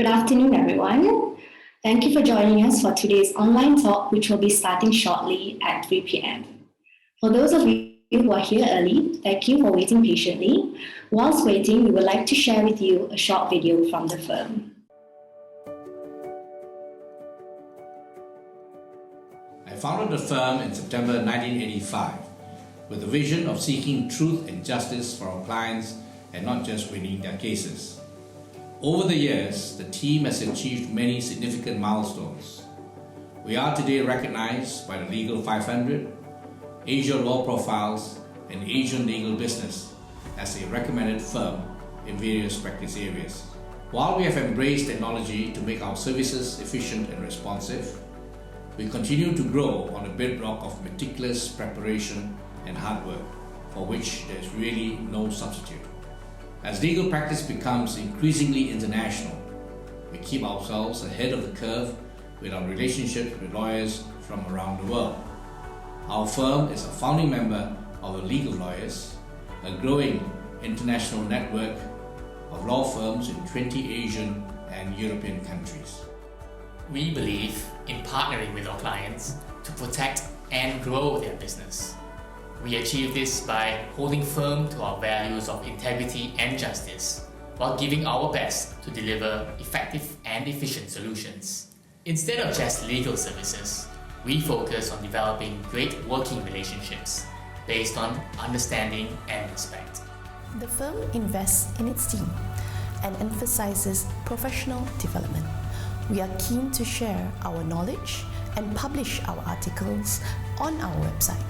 Good afternoon, everyone. Thank you for joining us for today's online talk, which will be starting shortly at 3 p.m. For those of you who are here early, thank you for waiting patiently. Whilst waiting, we would like to share with you a short video from the firm. I founded the firm in September 1985 with the vision of seeking truth and justice for our clients and not just winning their cases. Over the years, the team has achieved many significant milestones. We are today recognized by the Legal 500, Asia Law Profiles, and Asian Legal Business as a recommended firm in various practice areas. While we have embraced technology to make our services efficient and responsive, we continue to grow on the bedrock of meticulous preparation and hard work, for which there is really no substitute. As legal practice becomes increasingly international, we keep ourselves ahead of the curve with our relationships with lawyers from around the world. Our firm is a founding member of the League of Lawyers, a growing international network of law firms in 20 Asian and European countries. We believe in partnering with our clients to protect and grow their business. We achieve this by holding firm to our values of integrity and justice, while giving our best to deliver effective and efficient solutions. Instead of just legal services, we focus on developing great working relationships based on understanding and respect. The firm invests in its team and emphasizes professional development. We are keen to share our knowledge and publish our articles on our website.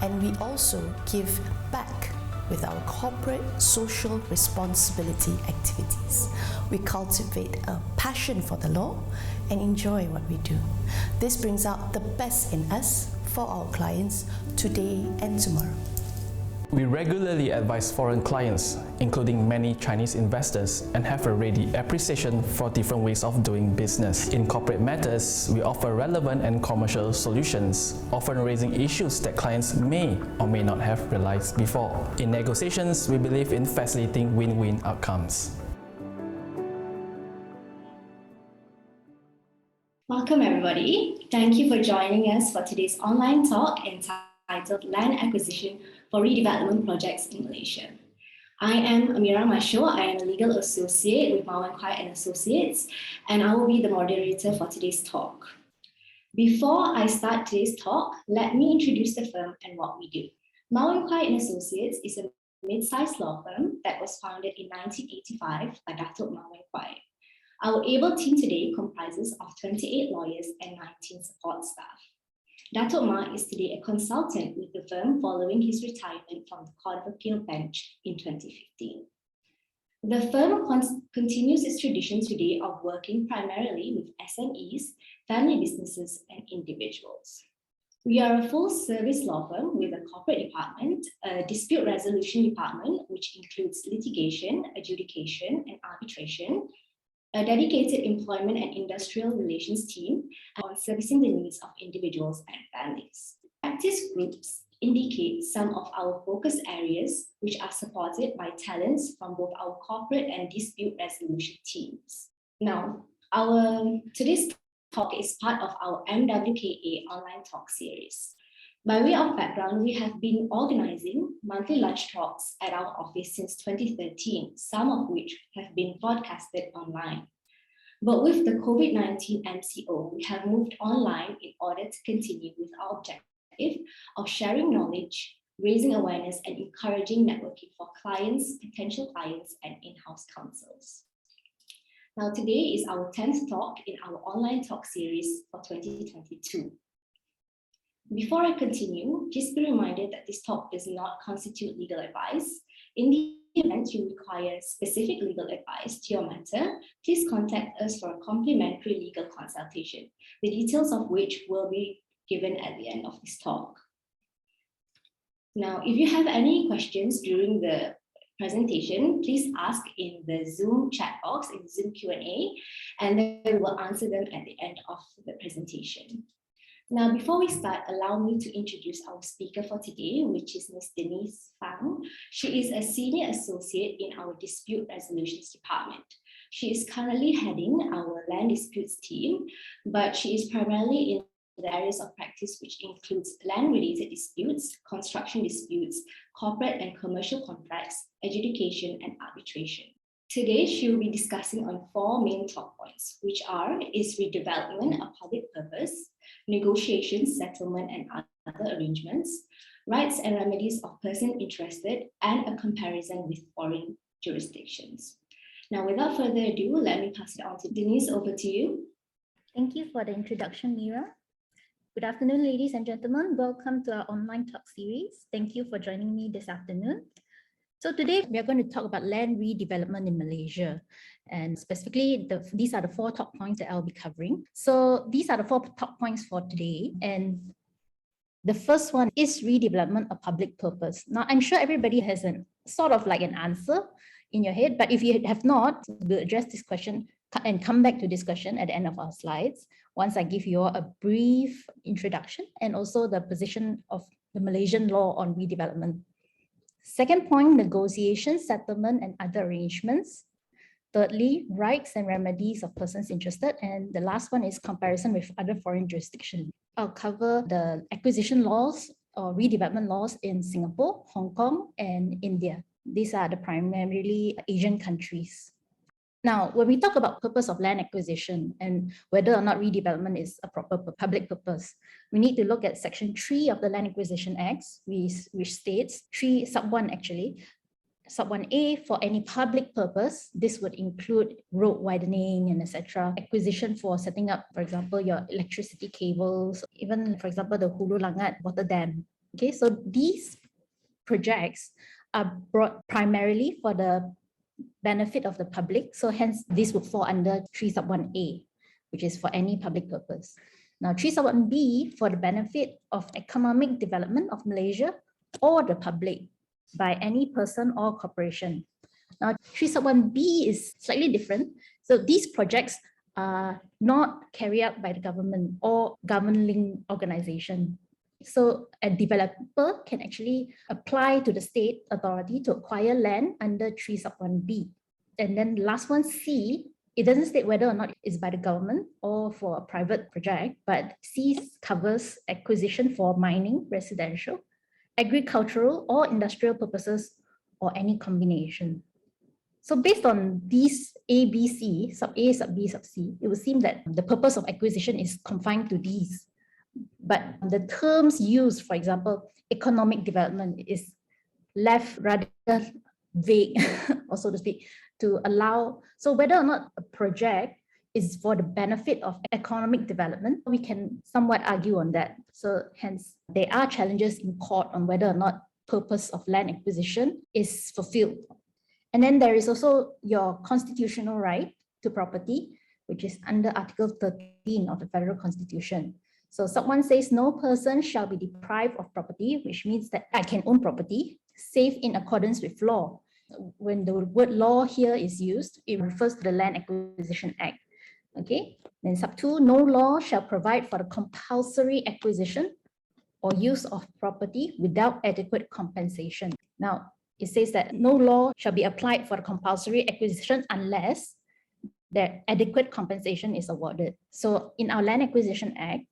And we also give back with our corporate social responsibility activities. We cultivate a passion for the law and enjoy what we do. This brings out the best in us for our clients today and tomorrow. We regularly advise foreign clients, including many Chinese investors, and have a ready appreciation for different ways of doing business. In corporate matters, we offer relevant and commercial solutions, often raising issues that clients may or may not have realized before. In negotiations, we believe in facilitating win-win outcomes. Welcome, everybody. Thank you for joining us for today's online talk entitled Land Acquisition for Redevelopment Projects in Malaysia. I am Mira Mashor. I am a legal associate with Mawang Quiet & Associates, and I will be the moderator for today's talk. Before I start today's talk, let me introduce the firm and what we do. Mawang Quiet & Associates is a mid-sized law firm that was founded in 1985 by Datuk Mawang Quiet. Our able team today comprises of 28 lawyers and 19 support staff. Datuk Ma is today a consultant with the firm following his retirement from the Court of Appeal bench in 2015. The firm continues its tradition today of working primarily with SMEs, family businesses, and individuals. We are a full-service law firm with a corporate department, a dispute resolution department, which includes litigation, adjudication, and arbitration, a dedicated employment and industrial relations team on servicing the needs of individuals and families. Practice groups indicate some of our focus areas, which are supported by talents from both our corporate and dispute resolution teams. Now, today's talk is part of our MWKA online talk series. By way of background, we have been organizing monthly lunch talks at our office since 2013, some of which have been broadcasted online. But with the COVID-19 MCO, we have moved online in order to continue with our objective of sharing knowledge, raising awareness, and encouraging networking for clients, potential clients, and in-house counsels. Now, today is our 10th talk in our online talk series for 2022. Before I continue, just be reminded that this talk does not constitute legal advice. In the event you require specific legal advice to your matter, please contact us for a complimentary legal consultation, the details of which will be given at the end of this talk. Now, if you have any questions during the presentation, please ask in the Zoom chat box, in Zoom Q&A, and then we will answer them at the end of the presentation. Now, before we start, allow me to introduce our speaker for today, which is Ms. Denise Phang. She is a senior associate in our dispute resolutions department. She is currently heading our land disputes team, but she is primarily in the areas of practice which includes land-related disputes, construction disputes, corporate and commercial contracts, adjudication, and arbitration. Today, she will be discussing on 4 main talk points, which are: is redevelopment a public purpose, negotiations, settlement, and other arrangements, rights and remedies of persons interested, and a comparison with foreign jurisdictions. Now, without further ado, let me pass it on to Denise. Over to you. Thank you for the introduction, Mira. Good afternoon, ladies and gentlemen. Welcome to our online talk series. Thank you for joining me this afternoon. So today we are going to talk about land redevelopment in Malaysia. And specifically, these are the 4 top points that I'll be covering. So these are the 4 top points for today. And the first one is redevelopment a public purpose. Now, I'm sure everybody has an sort of like an answer in your head, but if you have not, we'll address this question and come back to discussion at the end of our slides once I give you a brief introduction and also the position of the Malaysian law on redevelopment. Second point, negotiation, settlement, and other arrangements. Thirdly, rights and remedies of persons interested. And the last one is comparison with other foreign jurisdictions. I'll cover the acquisition laws or redevelopment laws in Singapore, Hong Kong, and India. These are the primarily Asian countries. Now, when we talk about purpose of land acquisition and whether or not redevelopment is a proper public purpose, we need to look at Section 3 of the Land Acquisition Act, which states 3 sub 1 actually. Sub 1A, for any public purpose, this would include road widening and etc. Acquisition for setting up, for example, your electricity cables, even, for example, the Hulu Langat water dam. Okay, so these projects are brought primarily for the benefit of the public. So hence, this would fall under 3 sub 1A, which is for any public purpose. Now, 3 sub 1B, for the benefit of economic development of Malaysia or the public by any person or corporation. Now, 3 sub 1B is slightly different. So these projects are not carried out by the government or government-linked organization. So a developer can actually apply to the state authority to acquire land under 3 sub 1B. And then last one, C, it doesn't state whether or not it's by the government or for a private project, but C covers acquisition for mining, residential, agricultural or industrial purposes, or any combination. So based on these A, B, C, sub A, sub B, sub C, it would seem that the purpose of acquisition is confined to these. But the terms used, for example, economic development, is left rather vague, or so to speak, to allow. So whether or not a project is for the benefit of economic development, we can somewhat argue on that. So hence, there are challenges in court on whether or not purpose of land acquisition is fulfilled. And then there is also your constitutional right to property, which is under Article 13 of the Federal Constitution. So sub 1 says no person shall be deprived of property, which means that I can own property, save in accordance with law. When the word law here is used, it refers to the Land Acquisition Act. Okay, then sub 2, no law shall provide for the compulsory acquisition or use of property without adequate compensation. Now, it says that no law shall be applied for the compulsory acquisition unless the adequate compensation is awarded. So in our Land Acquisition Act,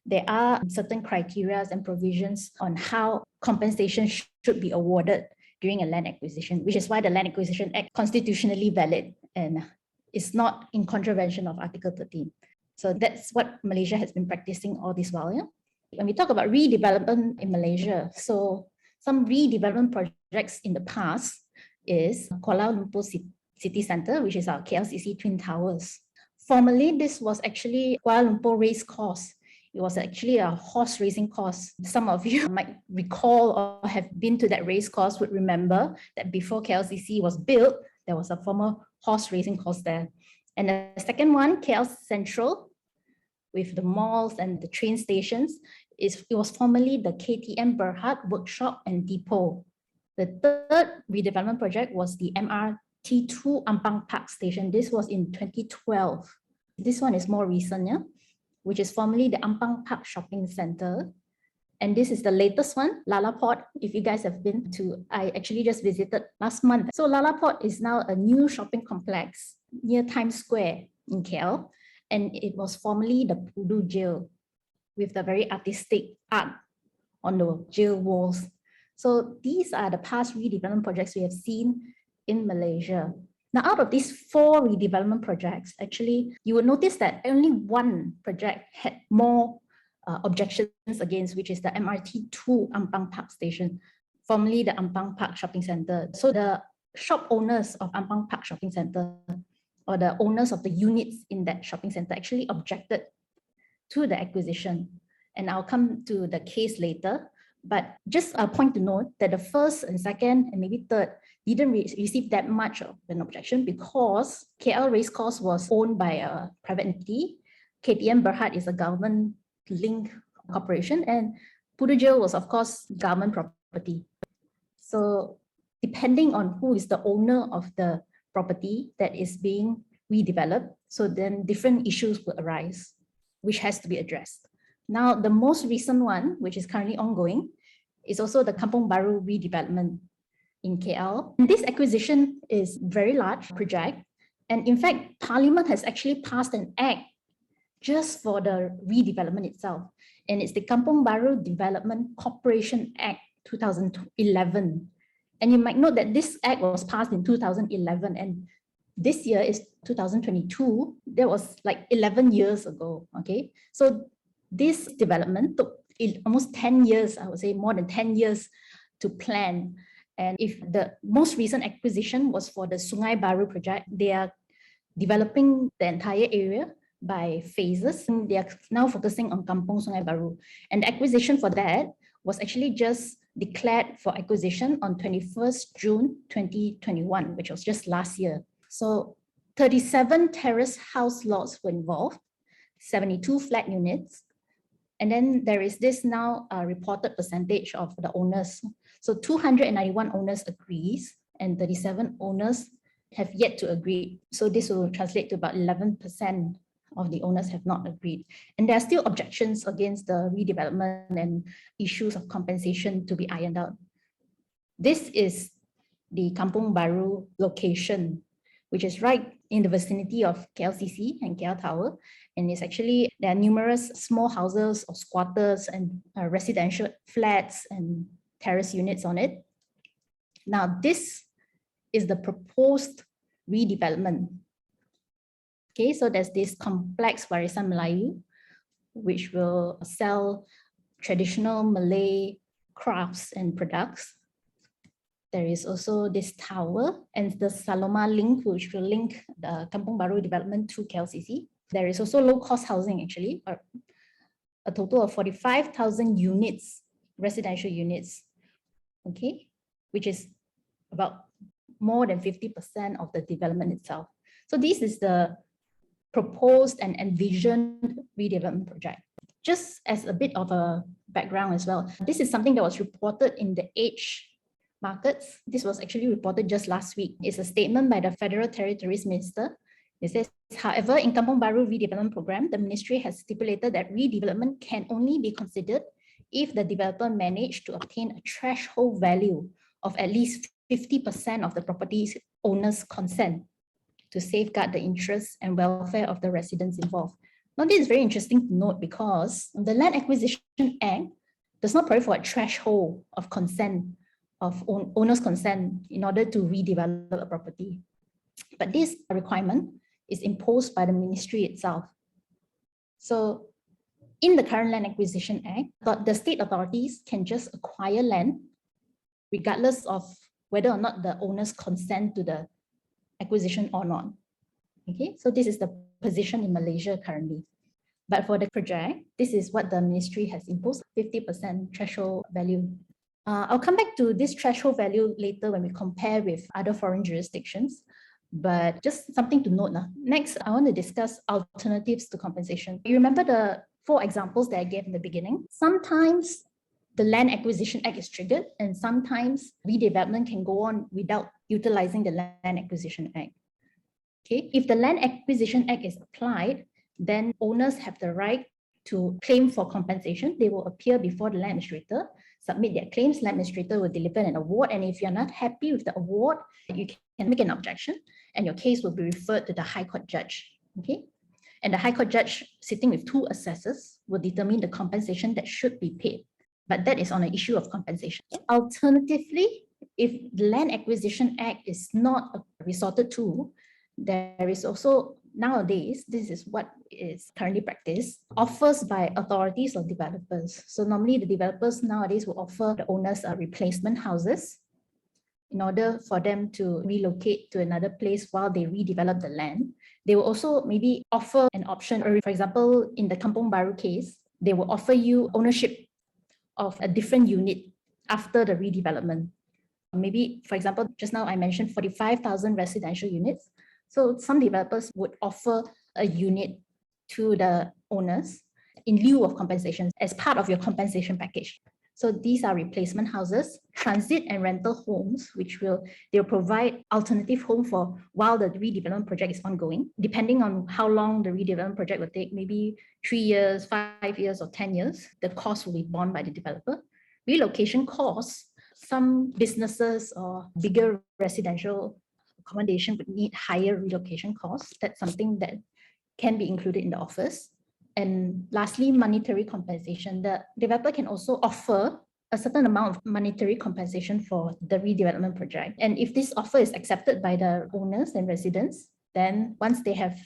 there are certain criteria and provisions on how compensation should be awarded during a land acquisition, which is why the Land Acquisition Act is constitutionally valid and is not in contravention of Article 13. So that's what Malaysia has been practicing all this while. Yeah? When we talk about redevelopment in Malaysia, so some redevelopment projects in the past is Kuala Lumpur City Centre, which is our KLCC Twin Towers. Formerly, this was actually Kuala Lumpur Race Course. It was actually a horse racing course. Some of you might recall or have been to that race course would remember that before KLCC was built, there was a former horse racing course there. And the second one, KL Central, with the malls and the train stations, it was formerly the KTM Berhad Workshop and Depot. The third redevelopment project was the MRT2 Ampang Park Station. This was in 2012. This one is more recent, yeah? Which is formerly the Ampang Park Shopping Center. And this is the latest one, Lalaport. If you guys have been to, I actually just visited last month. So Lalaport is now a new shopping complex near Times Square in KL. And it was formerly the Pudu jail with the very artistic art on the jail walls. So these are the past redevelopment projects we have seen in Malaysia. Now, out of these 4 redevelopment projects, actually, you will notice that only one project had more objections against, which is the MRT2 Ampang Park Station, formerly the Ampang Park Shopping Centre. So the shop owners of Ampang Park Shopping Centre, or the owners of the units in that shopping centre, actually objected to the acquisition. And I'll come to the case later. But just a point to note that the first and second and maybe third didn't receive that much of an objection because KL Racecourse was owned by a private entity. KTM Berhad is a government-linked corporation, and Pudu Jail was, of course, government property. So depending on who is the owner of the property that is being redeveloped, so then different issues will arise, which has to be addressed. Now, the most recent one, which is currently ongoing, is also the Kampong Baru redevelopment in KL. And this acquisition is a very large project. And in fact, Parliament has actually passed an act just for the redevelopment itself. And it's the Kampong Baru Development Corporation Act 2011. And you might note that this act was passed in 2011, and this year is 2022. That was like 11 years ago, okay? So this development took almost 10 years, I would say more than 10 years to plan. And if the most recent acquisition was for the Sungai Baru project, they are developing the entire area by phases. And they are now focusing on Kampong Sungai Baru. And the acquisition for that was actually just declared for acquisition on 21st June 2021, which was just last year. So 37 terrace house lots were involved, 72 flat units. And then there is this now reported percentage of the owners. So 291 owners agrees and 37 owners have yet to agree. So this will translate to about 11% of the owners have not agreed. And there are still objections against the redevelopment and issues of compensation to be ironed out. This is the Kampong Baru location, which is right in the vicinity of KLCC and KL Tower. And it's actually, there are numerous small houses or squatters and residential flats and terrace units on it. Now, this is the proposed redevelopment. Okay, so there's this complex Warisan Melayu, which will sell traditional Malay crafts and products. There is also this tower and the Saloma link, which will link the Kampong Baru development to KLCC. There is also low-cost housing, actually, or a total of 45,000 units, residential units, okay, which is about more than 50% of the development itself. So this is the proposed and envisioned redevelopment project. Just as a bit of a background as well, this is something that was reported in the Age markets. This was actually reported just last week. It's a statement by the Federal Territories Minister. It says, however, in Kampong Baru redevelopment program, the ministry has stipulated that redevelopment can only be considered if the developer managed to obtain a threshold value of at least 50% of the property's owner's consent to safeguard the interests and welfare of the residents involved. Now, this is very interesting to note because the Land Acquisition Act does not provide for a threshold of consent, of owner's consent in order to redevelop a property. But this requirement is imposed by the ministry itself. So in the current Land Acquisition Act, the state authorities can just acquire land regardless of whether or not the owners consent to the acquisition or not. Okay, so this is the position in Malaysia currently. But for the project, this is what the ministry has imposed, 50% threshold value. I'll come back to this threshold value later when we compare with other foreign jurisdictions, but just something to note. Next, I want to discuss alternatives to compensation. You remember the 4 examples that I gave in the beginning? Sometimes the Land Acquisition Act is triggered, and sometimes redevelopment can go on without utilizing the Land Acquisition Act. Okay, if the Land Acquisition Act is applied, then owners have the right to claim for compensation, they will appear before the land administrator, submit their claims, land administrator will deliver an award, and if you're not happy with the award, you can make an objection, and your case will be referred to the High Court judge, okay? And the High Court judge, sitting with two assessors, will determine the compensation that should be paid. But that is on an issue of compensation. Alternatively, if the Land Acquisition Act is not resorted to, there is also, nowadays, this is what is currently practiced, offers by authorities or developers. So normally the developers nowadays will offer the owners replacement houses in order for them to relocate to another place while they redevelop the land. They will also maybe offer an option, or for example, in the Kampong Baru case, they will offer you ownership of a different unit after the redevelopment. Maybe, for example, just now I mentioned 45,000 residential units. So some developers would offer a unit to the owners in lieu of compensation as part of your compensation package. So these are replacement houses, transit and rental homes, which they'll provide alternative home for while the redevelopment project is ongoing, depending on how long the redevelopment project will take, maybe 3 years, 5 years, or 10 years, the cost will be borne by the developer. Relocation costs, some businesses or bigger residential accommodation would need higher relocation costs. That's something that can be included in the offers. And lastly, monetary compensation. The developer can also offer a certain amount of monetary compensation for the redevelopment project. And if this offer is accepted by the owners and residents, then once they have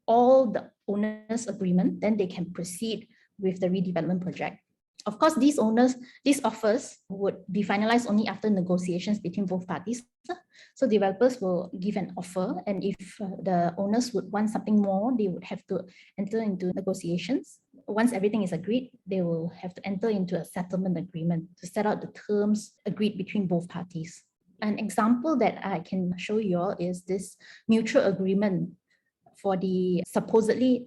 all the owners' agreement, then they can proceed with the redevelopment project. Of course, these offers would be finalized only after negotiations between both parties. So developers will give an offer, and if the owners would want something more, they would have to enter into negotiations. Once everything is agreed, they will have to enter into a settlement agreement to set out the terms agreed between both parties. An example that I can show you all is this mutual agreement for the supposedly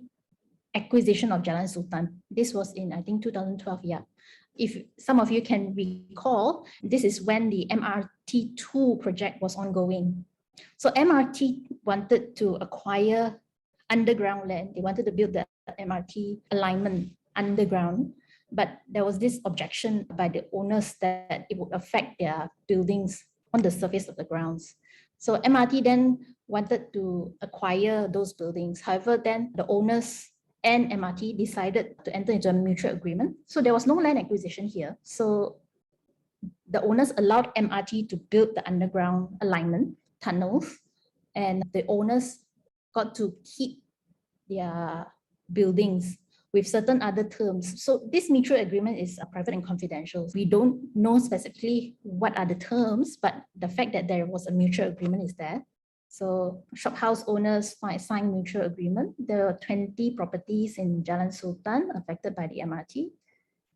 acquisition of Jalan Sultan. This was in, I think, 2012, yeah. If some of you can recall, this is when the MRT2 project was ongoing. So MRT wanted to acquire underground land. They wanted to build the MRT alignment underground, but there was this objection by the owners that it would affect their buildings on the surface of the grounds. So MRT then wanted to acquire those buildings. However, then the owners and MRT decided to enter into a mutual agreement. So there was no land acquisition here. So the owners allowed MRT to build the underground alignment tunnels, and the owners got to keep their buildings with certain other terms. So this mutual agreement is private and confidential. We don't know specifically what are the terms, but the fact that there was a mutual agreement is there. So shophouse owners signed mutual agreement. There were 20 properties in Jalan Sultan affected by the MRT.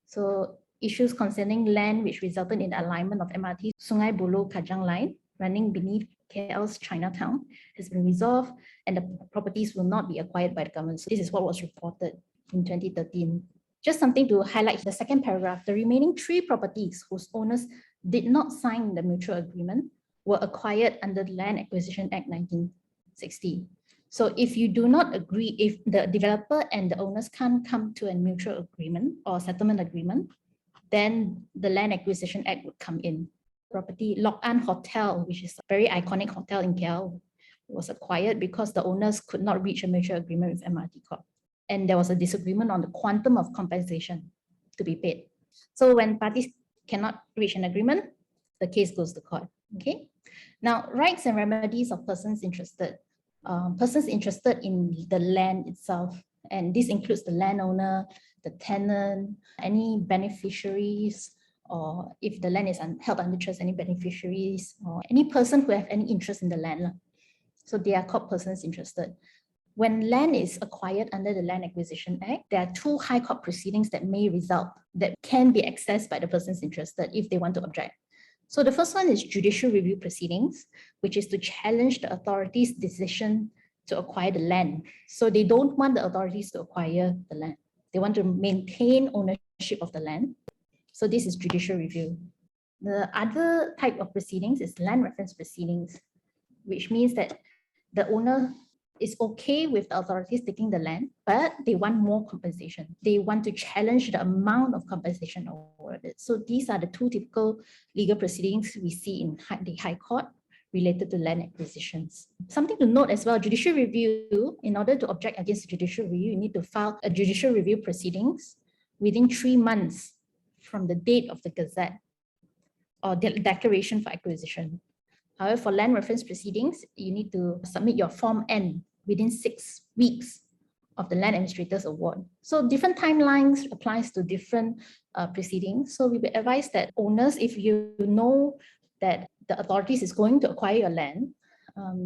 So issues concerning land which resulted in the alignment of MRT Sungai Buloh Kajang line running beneath KL's Chinatown has been resolved, and the properties will not be acquired by the government. So this is what was reported in 2013. Just something to highlight the second paragraph, the remaining 3 properties whose owners did not sign the mutual agreement were acquired under the Land Acquisition Act 1960. So if you do not agree, if the developer and the owners can't come to a mutual agreement or settlement agreement, then the Land Acquisition Act would come in. Property Lok An Hotel, which is a very iconic hotel in KL, was acquired because the owners could not reach a mutual agreement with MRT Corp. And there was a disagreement on the quantum of compensation to be paid. So when parties cannot reach an agreement, the case goes to court. Okay. Now, rights and remedies of persons interested. Persons interested in the land itself, and this includes the landowner, the tenant, any beneficiaries, or if the land is held under trust, any beneficiaries, or any person who have any interest in the land. So they are called persons interested. When land is acquired under the Land Acquisition Act, there are 2 high court proceedings that may result, that can be accessed by the persons interested if they want to object. So the first one is judicial review proceedings, which is to challenge the authorities' decision to acquire the land. So they don't want the authorities to acquire the land. They want to maintain ownership of the land. So this is judicial review. The other type of proceedings is land reference proceedings, which means that the owner is okay with the authorities taking the land, but they want more compensation. They want to challenge the amount of compensation awarded. So these are the two typical legal proceedings we see in the High Court related to land acquisitions. Something to note as well, judicial review, in order to object against judicial review, you need to file a judicial review proceedings within 3 months from the date of the Gazette or the declaration for acquisition. However, for land reference proceedings, you need to submit your Form N within 6 weeks of the land administrator's award. So different timelines applies to different proceedings. So we would advise that owners, if you know that the authorities is going to acquire your land,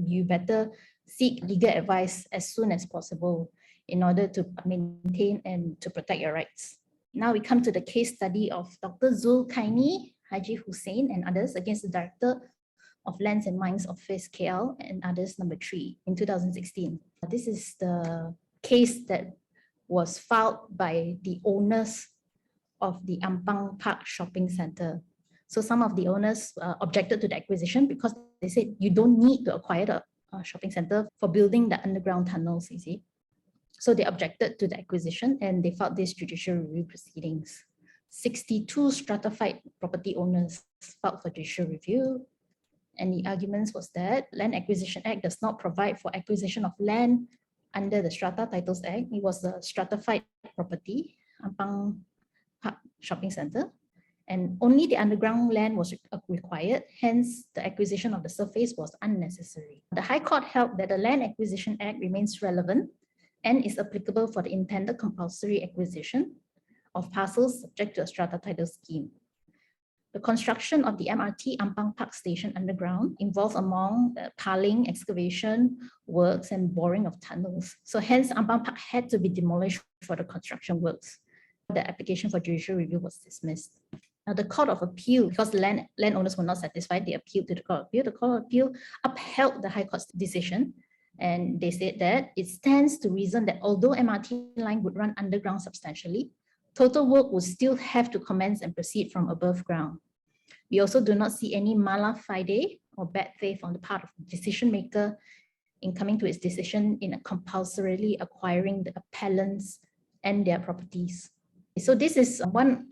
you better seek legal advice as soon as possible in order to maintain and to protect your rights. Now we come to the case study of Dr. Zulkaini Haji Hussein and others against the Director of Lands and Mines Office KL and others number 3 in 2016. This is the case that was filed by the owners of the Ampang Park Shopping Center. So some of the owners objected to the acquisition because they said you don't need to acquire the shopping center for building the underground tunnels, you see. So they objected to the acquisition and they filed these judicial review proceedings. 62 stratified property owners filed for judicial review. And the arguments was that Land Acquisition Act does not provide for acquisition of land under the Strata Titles Act. It was a stratified property, Ampang Park Shopping Center, and only the underground land was required. Hence, the acquisition of the surface was unnecessary. The High Court held that the Land Acquisition Act remains relevant and is applicable for the intended compulsory acquisition of parcels subject to a strata title scheme. The construction of the MRT Ampang Park Station underground involves among piling, excavation works and boring of tunnels. So hence Ampang Park had to be demolished for the construction works. The application for judicial review was dismissed. Now the Court of Appeal, because landowners were not satisfied, they appealed to the Court of Appeal. The Court of Appeal upheld the High Court's decision, and they said that it stands to reason that although MRT line would run underground substantially, total work would still have to commence and proceed from above ground. We also do not see any mala fide or bad faith on the part of the decision maker in coming to its decision in compulsorily acquiring the appellants and their properties. So this is one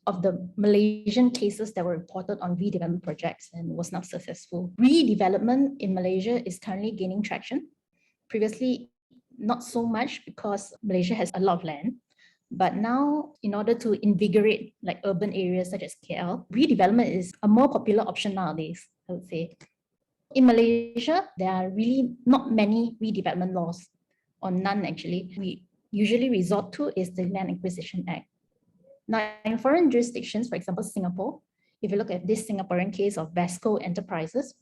of the Malaysian cases that were reported on redevelopment projects and was not successful. Redevelopment in Malaysia is currently gaining traction. Previously, not so much because Malaysia has a lot of land. But now, in order to invigorate like urban areas such as KL, redevelopment is a more popular option nowadays, I would say. In Malaysia, there are really not many redevelopment laws, or none actually. We usually resort to is the Land Acquisition Act. Now, in foreign jurisdictions, for example, Singapore, if you look at this Singaporean case of Vasco Enterprises,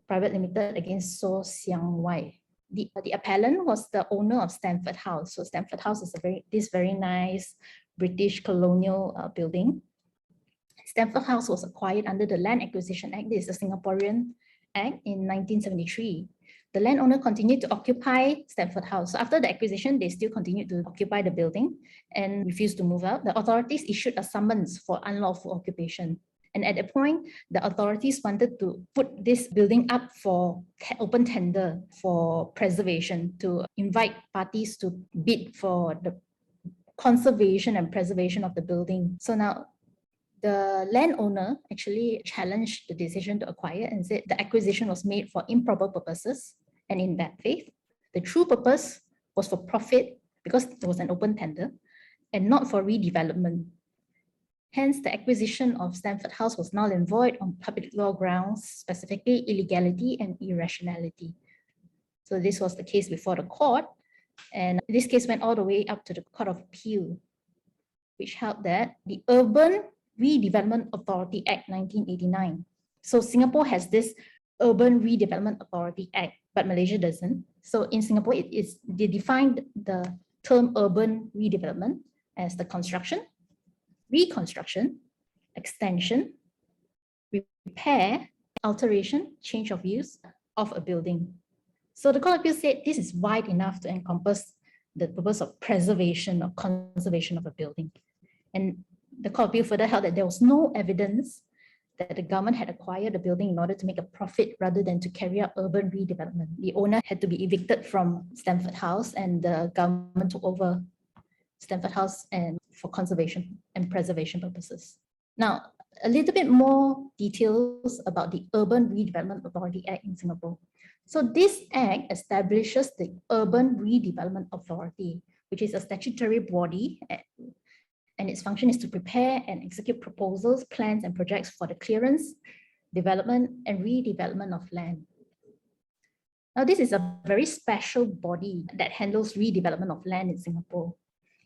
Private Limited against So Siang Wai. The appellant was the owner of Stamford House. So Stamford House is this very nice British colonial building. Stamford House was acquired under the Land Acquisition Act. This is the Singaporean Act in 1973. The landowner continued to occupy Stamford House. So after the acquisition, they still continued to occupy the building and refused to move out. The authorities issued a summons for unlawful occupation. And at that point, the authorities wanted to put this building up for open tender for preservation, to invite parties to bid for the conservation and preservation of the building. So now the landowner actually challenged the decision to acquire and said the acquisition was made for improper purposes and in bad faith. The true purpose was for profit because it was an open tender and not for redevelopment. Hence, the acquisition of Stamford House was null and void on public law grounds, specifically illegality and irrationality. So this was the case before the court, and this case went all the way up to the Court of Appeal, which held that the Urban Redevelopment Authority Act 1989. So Singapore has this Urban Redevelopment Authority Act, but Malaysia doesn't. So in Singapore, they defined the term urban redevelopment as the construction, reconstruction, extension, repair, alteration, change of use of a building. So the Court of Appeal said this is wide enough to encompass the purpose of preservation or conservation of a building. And the Court of Appeal further held that there was no evidence that the government had acquired the building in order to make a profit rather than to carry out urban redevelopment. The owner had to be evicted from Stamford House, and the government took over Stamford House and for conservation and preservation purposes. Now, a little bit more details about the Urban Redevelopment Authority Act in Singapore. So this act establishes the Urban Redevelopment Authority, which is a statutory body, and its function is to prepare and execute proposals, plans, and projects for the clearance, development, and redevelopment of land. Now, this is a very special body that handles redevelopment of land in Singapore.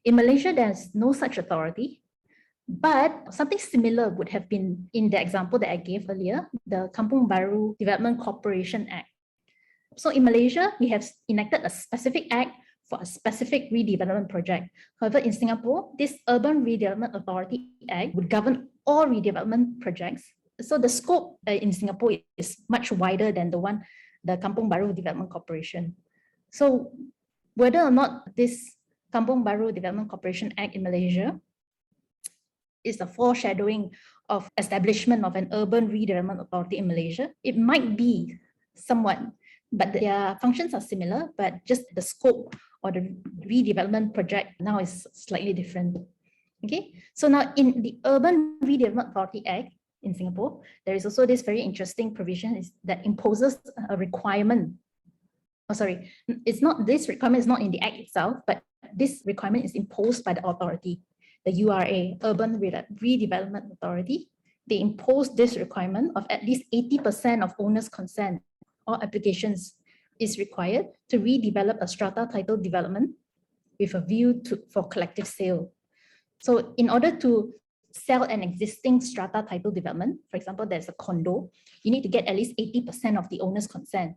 In Malaysia, there's no such authority, but something similar would have been in the example that I gave earlier, the Kampung Baru Development Corporation Act. So in Malaysia, we have enacted a specific act for a specific redevelopment project. However, in Singapore, this Urban Redevelopment Authority Act would govern all redevelopment projects. So the scope in Singapore is much wider than the Kampung Baru Development Corporation. So whether or not this Kampung Baru Development Corporation Act in Malaysia is a foreshadowing of establishment of an urban redevelopment authority in Malaysia, it might be somewhat, but their functions are similar, but just the scope or the redevelopment project now is slightly different. Okay, so now in the Urban Redevelopment Authority Act in Singapore, there is also this very interesting provision that imposes a requirement. Oh, sorry, this requirement is not in the act itself, but this requirement is imposed by the authority, the URA, Urban Redevelopment Authority. They impose this requirement of at least 80% of owners' consent or applications is required to redevelop a strata title development with a view for collective sale. So in order to sell an existing strata title development, for example, there's a condo, you need to get at least 80% of the owner's consent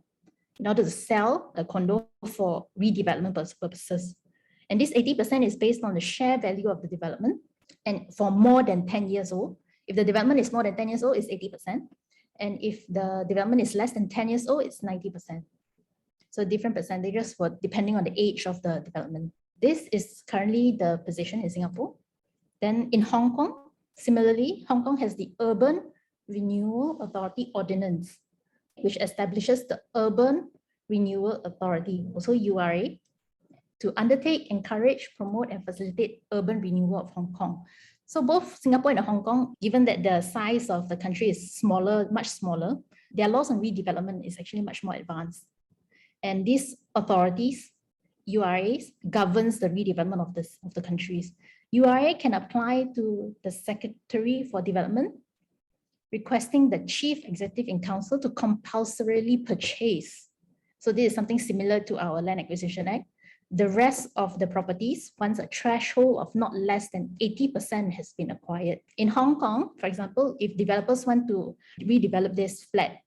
in order to sell the condo for redevelopment purposes. And this 80% is based on the share value of the development, and for more than 10 years old. If the development is more than 10 years old, it's 80%. And if the development is less than 10 years old, it's 90%. So different percentages for depending on the age of the development. This is currently the position in Singapore. Then in Hong Kong, similarly, Hong Kong has the Urban Renewal Authority Ordinance, which establishes the Urban Renewal Authority, also URA, to undertake, encourage, promote, and facilitate urban renewal of Hong Kong. So both Singapore and Hong Kong, given that the size of the country is smaller, much smaller, their laws on redevelopment is actually much more advanced. And these authorities, URAs, governs the redevelopment of the countries. URA can apply to the Secretary for Development, requesting the Chief Executive in Council to compulsorily purchase. So this is something similar to our Land Acquisition Act. The rest of the properties, once a threshold of not less than 80% has been acquired. In Hong Kong, for example, if developers want to redevelop this flat,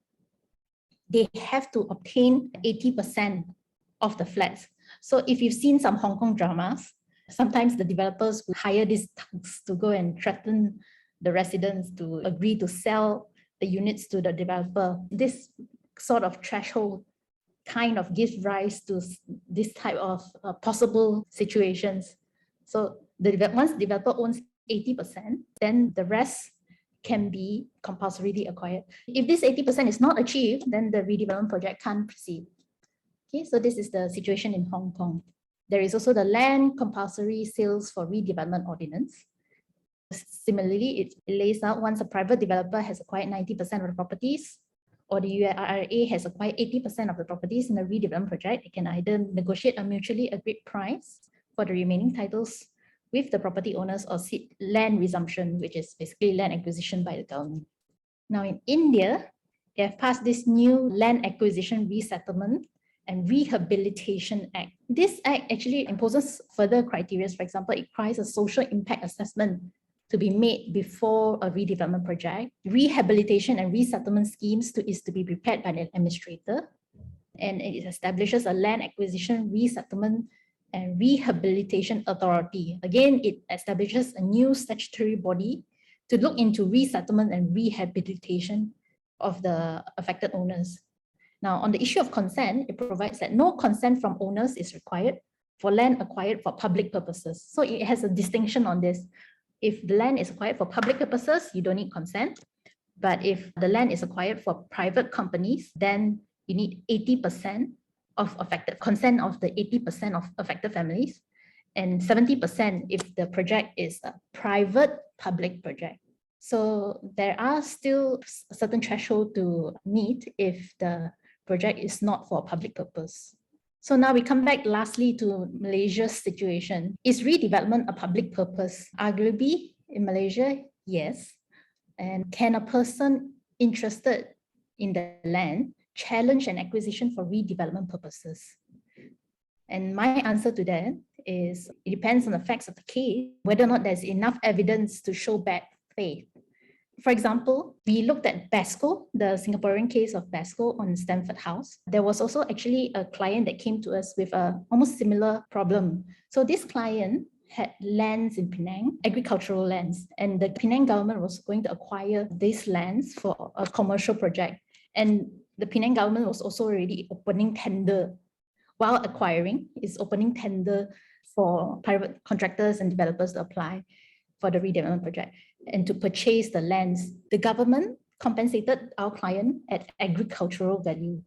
they have to obtain 80% of the flats. So if you've seen some Hong Kong dramas, sometimes the developers will hire these thugs to go and threaten the residents to agree to sell the units to the developer. This sort of threshold kind of gives rise to this type of possible situations. So once the developer owns 80%, then the rest can be compulsorily acquired. If this 80% is not achieved, then the redevelopment project can't proceed. Okay, so this is the situation in Hong Kong. There is also the Land Compulsory Sales for Redevelopment Ordinance. Similarly, it lays out once a private developer has acquired 90% of the properties, or the URA has acquired 80% of the properties in a redevelopment project, it can either negotiate a mutually agreed price for the remaining titles with the property owners or seek land resumption, which is basically land acquisition by the government. Now in India, they have passed this new Land Acquisition Resettlement and Rehabilitation Act. This act actually imposes further criteria. For example, it requires a social impact assessment to be made before a redevelopment project. Rehabilitation and resettlement schemes is to be prepared by the administrator. And it establishes a Land Acquisition, Resettlement and Rehabilitation Authority. Again, it establishes a new statutory body to look into resettlement and rehabilitation of the affected owners. Now, on the issue of consent, it provides that no consent from owners is required for land acquired for public purposes. So it has a distinction on this. If the land is acquired for public purposes, you don't need consent. But if the land is acquired for private companies, then you need 80% of affected consent of the 80% of affected families, and 70% if the project is a private public project. So there are still a certain threshold to meet if the project is not for a public purpose. So now we come back lastly to Malaysia's situation. Is redevelopment a public purpose? Arguably, in Malaysia, yes. And can a person interested in the land challenge an acquisition for redevelopment purposes? And my answer to that is it depends on the facts of the case, whether or not there's enough evidence to show bad faith. For example, we looked at Basco, the Singaporean case of Basco on Stamford House. There was also actually a client that came to us with a almost similar problem. So this client had lands in Penang, agricultural lands, and the Penang government was going to acquire these lands for a commercial project. And the Penang government was also already opening tender while acquiring, is opening tender for private contractors and developers to apply for the redevelopment project and to purchase the lands. The government compensated our client at agricultural value.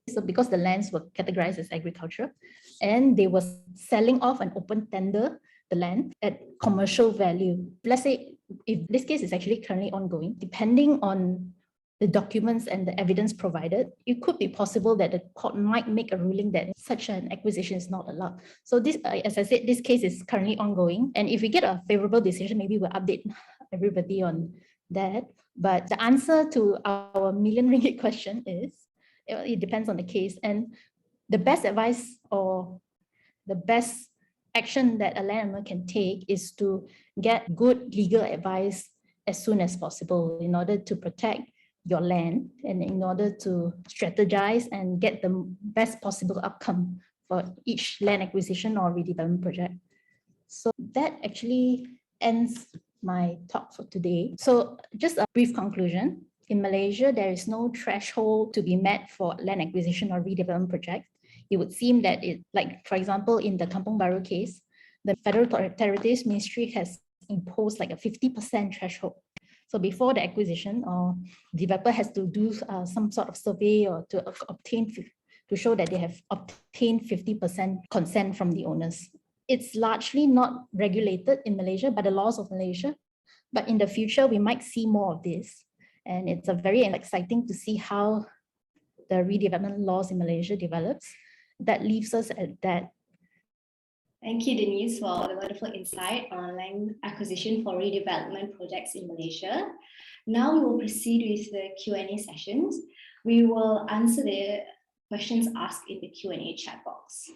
So because the lands were categorized as agriculture and they were selling off an open tender, the land at commercial value. Let's say if this case is actually currently ongoing, depending on the documents and the evidence provided, it could be possible that the court might make a ruling that such an acquisition is not allowed. So this, as I said, this case is currently ongoing. And if we get a favorable decision, maybe we'll update everybody on that. But the answer to our million ringgit question is, it depends on the case. And the best advice or the best action that a landowner can take is to get good legal advice as soon as possible in order to protect your land and in order to strategize and get the best possible outcome for each land acquisition or redevelopment project. So that actually ends my talk for today. So just a brief conclusion. In Malaysia, there is no threshold to be met for land acquisition or redevelopment project. It would seem that it, like for example, in the Kampong Baru case, the Federal Territories Ministry has imposed like a 50% threshold. So before the acquisition, or developer has to do some sort of survey or to obtain, to show that they have obtained 50% consent from the owners. It's largely not regulated in Malaysia by the laws of Malaysia, but in the future, we might see more of this. And it's a very exciting to see how the redevelopment laws in Malaysia develops. That leaves us at that. Thank you, Denise, for the wonderful insight on land acquisition for redevelopment projects in Malaysia. Now we will proceed with the Q&A sessions. We will answer the questions asked in the Q&A chat box.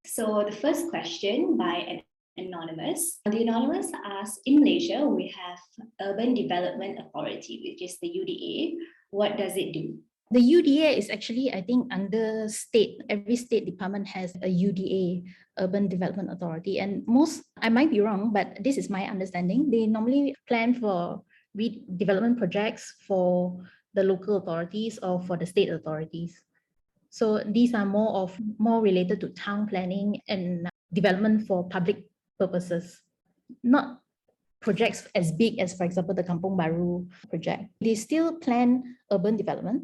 So the first question by an anonymous. The anonymous asks, in Malaysia, we have Urban Development Authority, which is the UDA. What does it do? The UDA is actually, I think, under state. Every state department has a UDA, Urban Development Authority. And most, I might be wrong, but this is my understanding. They normally plan for redevelopment projects for the local authorities or for the state authorities. So these are more related to town planning and development for public purposes, not projects as big as, for example, the Kampong Baru project. They still plan urban development,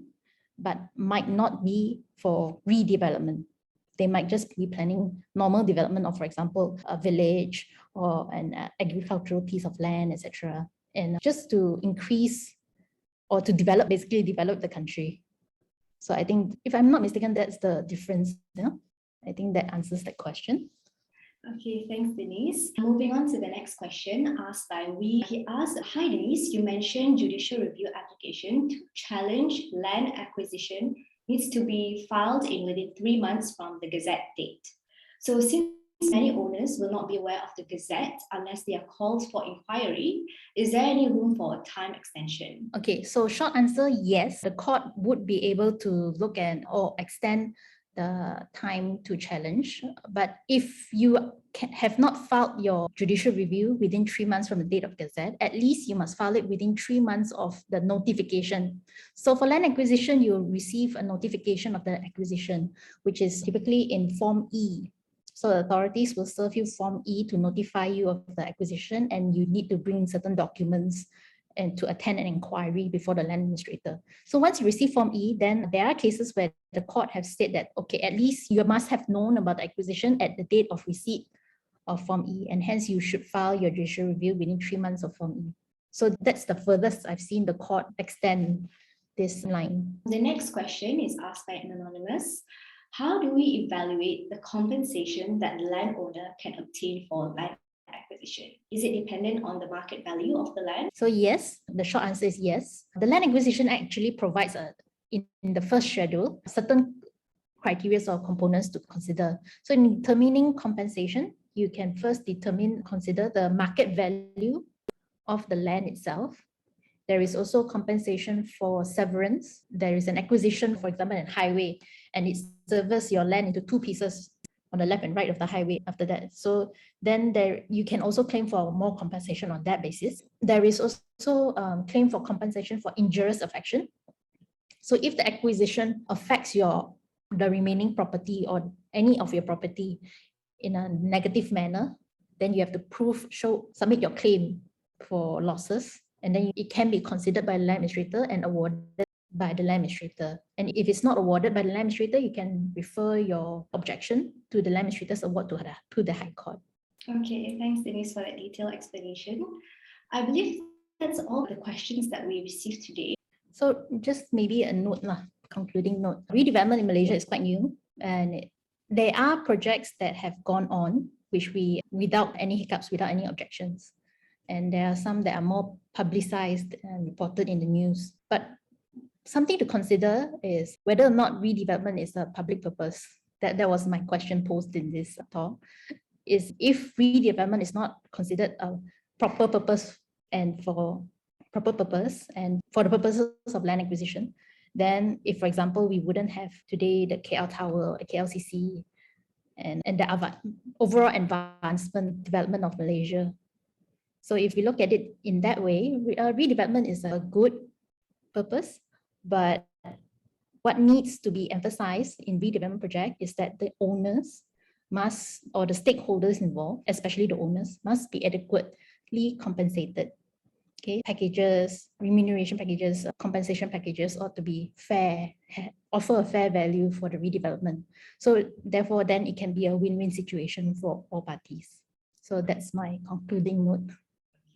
but might not be for redevelopment. They might just be planning normal development of, for example, a village or an agricultural piece of land, etc. And just to increase or to develop, basically develop the country. So I think, if I'm not mistaken, that's the difference. I think that answers that question. Okay, thanks, Denise. Moving on to the next question asked by Wee. He asked, hi, Denise, you mentioned judicial review application to challenge land acquisition needs to be filed in within 3 months from the Gazette date. So since many owners will not be aware of the Gazette unless they are called for inquiry, is there any room for a time extension? Okay, so short answer, yes. The court would be able to look at or extend the time to challenge. But if you have not filed your judicial review within 3 months from the date of Gazette, at least you must file it within 3 months of the notification. So for land acquisition, you'll receive a notification of the acquisition, which is typically in Form E. So the authorities will serve you Form E to notify you of the acquisition, and you need to bring certain documents and to attend an inquiry before the land administrator. So once you receive Form E, then there are cases where the court has said that, okay, at least you must have known about the acquisition at the date of receipt of Form E, and hence you should file your judicial review within 3 months of Form E. So that's the furthest I've seen the court extend this line. The next question is asked by an anonymous. How do we evaluate the compensation that the landowner can obtain for land acquisition? Is it dependent on the market value of the land? So yes, the short answer is yes. The Land Acquisition Act actually provides in the first schedule certain criteria or components to consider. So in determining compensation, you can first consider the market value of the land itself. There is also compensation for severance. There is an acquisition, for example, in highway, and it severs your land into 2 pieces on the left and right of the highway after that. So then you can also claim for more compensation on that basis. There is also claim for compensation for injurious affection. So if the acquisition affects the remaining property or any of your property in a negative manner, then you have to submit your claim for losses, and then it can be considered by the land administrator and awarded by the land administrator. And if it's not awarded by the land administrator, you can refer your objection to the land administrator's award to the High Court. Okay, thanks Denise for that detailed explanation. I believe that's all the questions that we received today. So just maybe a note, concluding note. Redevelopment in Malaysia is quite new, and there are projects that have gone on without any hiccups, without any objections. And there are some that are more publicized and reported in the news. But something to consider is whether or not redevelopment is a public purpose. That was my question posed in this talk. Is if redevelopment is not considered a proper purpose and for the purposes of land acquisition, then if, for example, we wouldn't have today the KL Tower, KLCC, and the overall development of Malaysia. So if we look at it in that way, redevelopment is a good purpose, but what needs to be emphasized in redevelopment project is that the owners or the stakeholders involved, especially the owners, must be adequately compensated. Okay, remuneration packages, compensation packages ought to be fair, offer a fair value for the redevelopment. So therefore, then it can be a win-win situation for all parties. So that's my concluding note.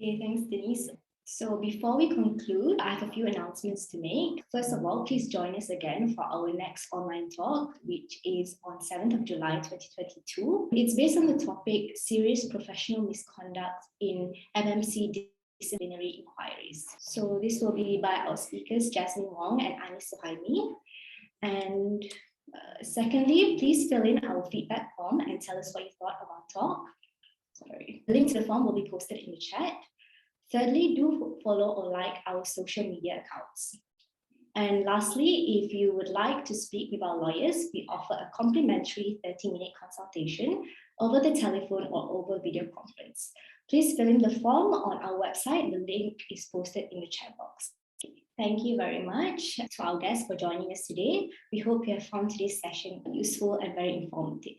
Okay, thanks, Denise. So before we conclude, I have a few announcements to make. First of all, please join us again for our next online talk, which is on 7th of July 2022. It's based on the topic Serious Professional Misconduct in MMC Disciplinary Inquiries. So this will be by our speakers, Jasmine Wong and Anis Suhaimi. And secondly, please fill in our feedback form and tell us what you thought of our talk. The link to the form will be posted in the chat. Thirdly, do follow or like our social media accounts. And lastly, if you would like to speak with our lawyers, we offer a complimentary 30-minute consultation over the telephone or over video conference. Please fill in the form on our website. The link is posted in the chat box. Thank you very much to our guests for joining us today. We hope you have found today's session useful and very informative.